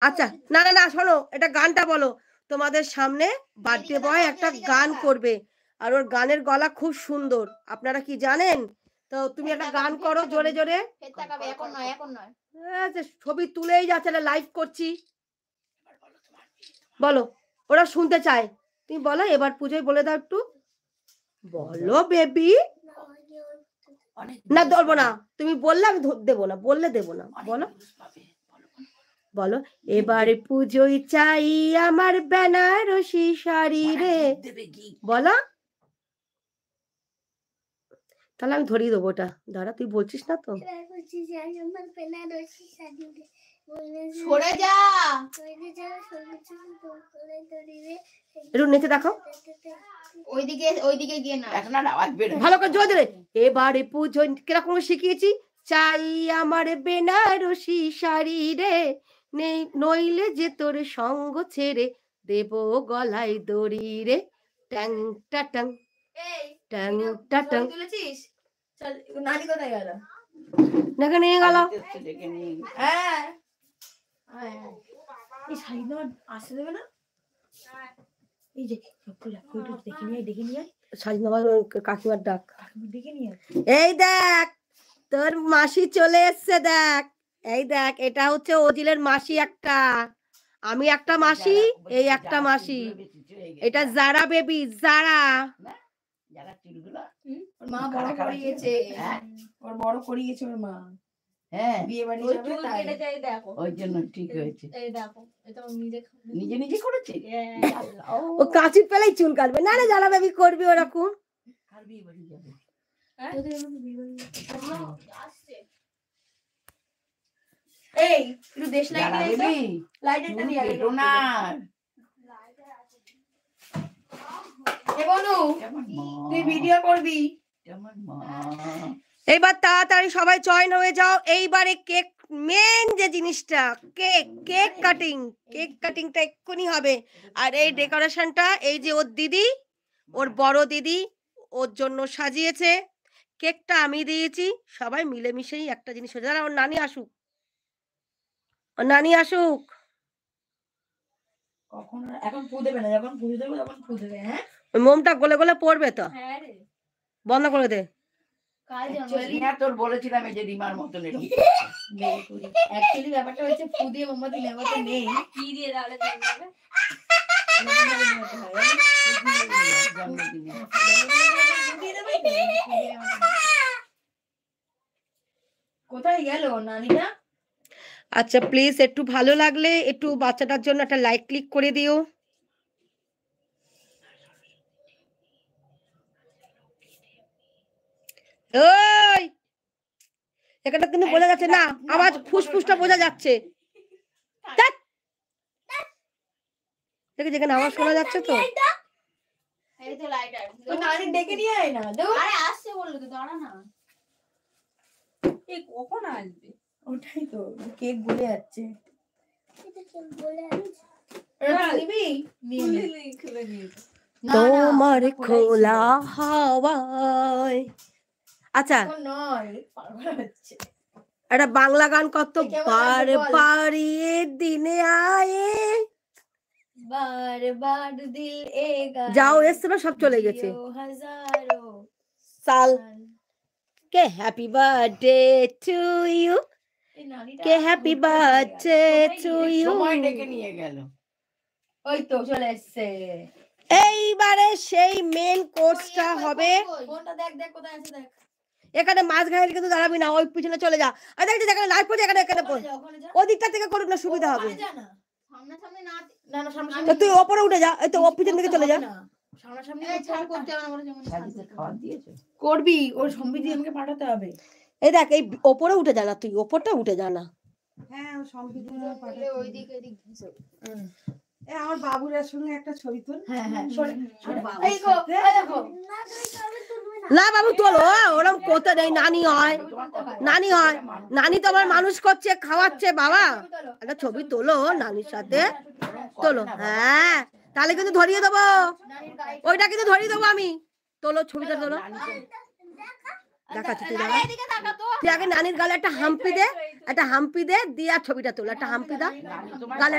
আচ্ছা, না না না, শোনো, এটা গানটা বলো। তোমাদের সামনে বার্থডে বয় একটা গান করবে, আর ওর গানের গলা খুব সুন্দর, আপনারা কি জানেন? তো তুমি একটা গান করো জোরে জোরে। আচ্ছা, ছবি তুলেই যাচ্ছে না, লাইভ করছি। বলো, ওরা শুনতে চায়, তুমি বলো এবার পুজোয়, বলে দাও একটু, বলো বেবি। না ধরবো না, তুমি বললে আমি দেবো না, বললে দেবো না, বলো বলো। এবারে পুজোয় চাই আমার বেনারসি শাড়ি রে, বলো। তাহলে আমি ধরিয়ে দেবো ওটা, দাঁড়া, তুই বলছিস না তো। সরে যা, একটু নিচে দেখো, ওইদিকে গিয়ে না, এখন আর আওয়াজ বের হয়, ভালো করে জোরে জোরে। এবারে পুজো কিরকম শিখিয়েছি, চাই আমার বেনারসি শাড়ি রে, নেই নইলে যে তোর সঙ্গ ছেড়ে দেব গলায় দড়ি রে, ট্যাং টাটাং ট্যাং টাটাং। নানি কোথায় গেল? দেখে নিয়ে গেল। হ্যাঁ, এই শাড়ি না আসতে দেবে না, এই যে দেখে নিয়ে শাড়ি নেওয়ার কাকিমার ডাক, দেখে নিয়ে। এই দেখ, তোর মাসি চলে এসছে, দেখ, এই দেখ, এটা হচ্ছে ওজিলের মাসি একটা, আমি একটা মাসি, এই একটা মাসি, এটা যারা বেবি, যারা ওর মা বড় করিয়েছে, ওর বড় করিয়েছে ওর মা। হ্যাঁ, বিয়ে বাড়ি যাবে তাই দেখো, ওই জন্য ঠিক হয়েছে। এই দেখো, এটা নিজে নিজে করেছে। ও কাঁচির পেলাই চুল কাটবে না রে, যারা বেবি করবি ওরকম। আর বিয়ে বাড়ি যাবে, এই একটু দেশ লাইট নিয়ে লাইটারটা নিয়ে আয় না। এ বনু, তুই ভিডিও করবি, এইবার তাড়াতাড়ি সবাই জয়েন হয়ে যাও। এইবারে কেক, মেন যে জিনিসটা, কেক, কেক কাটিং, কেক কাটিংটা এক্ষুনি হবে। আর এই ডেকোরেশনটা, এই যে ওর দিদি, ওর বড় দিদি ওর জন্য সাজিয়েছে, কেকটা আমি দিয়েছি, সবাই মিলেমিশেই একটা জিনিস হয়ে যায়। ওর নানি আসুক, ওর নানি আসুক। কখন এখন ফু দেবে না, যখন পুজো দেবো তখন ফু দেবে। হ্যাঁ, মোমটা গলে গলে পড়বে তো, বন্ধ করে দে। তোর বলেছিলাম এই যে রিমার মতন অ্যাকচুয়ালি ব্যাপারটা হচ্ছে ফু দিয়ে মোমবাতি নেওয়াতে নেই, কি দিয়ে তাহলে কোথায় গেল নানিটা? আচ্ছা প্লিজ, একটু ভালো লাগলে একটু বাচ্চাটার জন্য একটা লাইক ক্লিক করে দিও। ওই এখানটা কিন্তু বোঝা যাচ্ছে না, আওয়াজ ফুসফুসটা বোঝা যাচ্ছে, দেখে যেখানে আওয়াজ শোনা যাচ্ছে তো। এই তো লাইটার, তুই নানি ডেকে নিয়ে আয় না। আরে আসছে বললো তো, দাঁড়া না। এই কখন আসবে? ওটাই তো, কেক গলে যাচ্ছে। এটা কেক গলে যাচ্ছে, এটা নিবি? নিবি খুলে নিবি। তোমার খোলা হাওয়ায়। আচ্ছা নয়, পাগল হচ্ছে। একটা বাংলা গান কত, বার বারিয়ে দিনে আয়ে, বার বার দিল এ গায়ে, যাও এসছে না, সব চলে গেছে, হাজারো সাল কে হ্যাপি বার্থডে টু ইউ, কে হ্যাপি বার্থডে টু ইউ। সময় ডেকে নিয়ে গেল, ওই তো চলে এসছে। এইবারে সেই মেন কোর্সটা হবে, ফোনটা দেখ দেখ কোথায় আছে দেখ, এখানে মাছ ঘাইলে কিন্তু দাঁড়াবি না, ওই পিছনে চলে যা। আর দেখ যেখানে লাইভ করছে, এখানে এখানে ওই দিকটা থেকে করুক না, সুবিধা হবে। তুই ওপরে উঠে যা, এই তো পিছন দিকে চলে যা। করবি, ওর সম্বিধি আমাকে পাঠাতে হবে। এই দেখ, এই ওপরে উঠে যা না, তুই ওপরটা উঠে যা না। হ্যাঁ, সম্বিধি ওইদিকে আমার বাবুরার সঙ্গে একটা ছবি তুল। হ্যাঁ হ্যাঁ, না বাবু তোলো, ওরকম কোথায় নেই, নানি হয়, নানি হয়, নানি তো আমার মানুষ করছে, খাওয়াচ্ছে বাবা, একটা ছবি তোলো নানির সাথে, তোলো। হ্যাঁ, তাহলে কিন্তু ধরিয়ে দেবো, ওইটা কিন্তু ধরিয়ে দেবো আমি, তোলো ছবিটা তোলো। দেখাচ্ছি তুই আগে নানির গালে একটা হাম্পি দে দিয়ে আর ছবিটা তোল, একটা হাম্পি দা গালে।